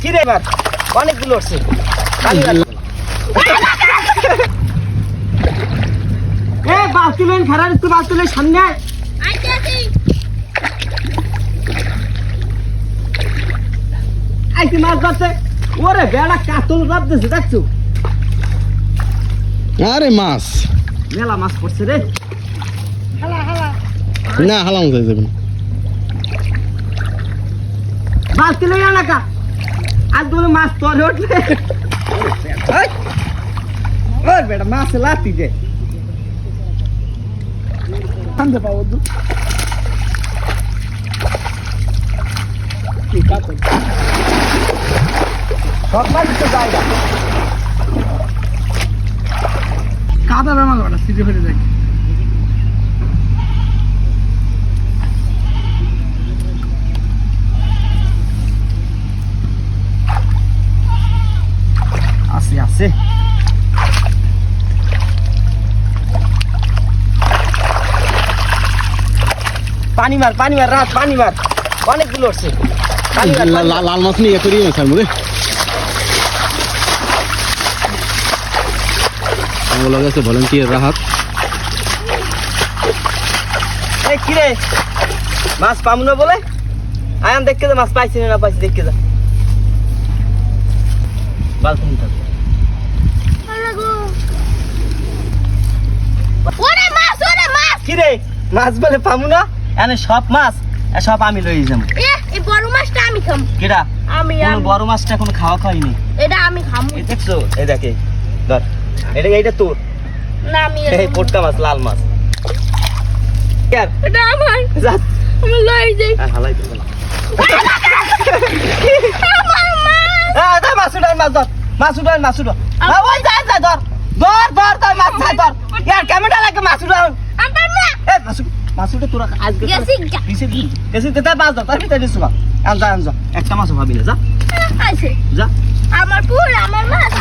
কি রে এবার অনেকগুলো উঠছে এ বাতুলেন খারাপ একটু বাতুলেন সামনে আইছি মাছ ধরতে ওরে বেড়া কাতল রাত দিছে দেখছো আরে মাছ মেলা মাছ পড়ছে রে না হালাম যাই যাবেন বাতুলেন এলাকা আজ বলে মাছ তোরে উঠবে ওর বেটা মাছ লাতি দে থামতে পাবো তো সব মাছ তো যায় না কাদা বেমাল ওটা সিজে ফেলে যায় আসে আসে পানি মার রাত পানি মার অনেকগুলো উঠছে লাল মাছ নিয়ে করি স্যার মুরে আমার লগে আছে ভলান্টিয়ার রাহাত এই কি রে মাছ পামু না বলে আয়ান দেখকে যা মাছ পাইছি না পাইছি দেখকে যা বালকুনি থাক ওরে মাছ কি রে মাছ বলে পামু না এনে সব মাছ সব আমি লই যাবো এই বড় মাছটা আমি খাম কেডা আমি কোন বড় মাছটা কোনো খাওয়া খাইনি এটা আমি খাম এই দেখছো এই দেখে ধর এইটা তোর না আমি এই পোটকা মাছ লাল মাছ ইয়ার এটা আমার যা আমি লই যাই হালাই দিলাম আমার মাছ দা মাছ ধর মাছ উঠান ওই যা ধর মাছ ধর ইয়ার ক্যামেরা লাগে মাছ উঠান আমার না এ মাছ উঠে তোরা আজকে গেছি তে মাছ ধর তার ভিতরে দিছ আন যা একটা মাছ ভাবি না যা আছে যা আমার মাছ আমার মাছ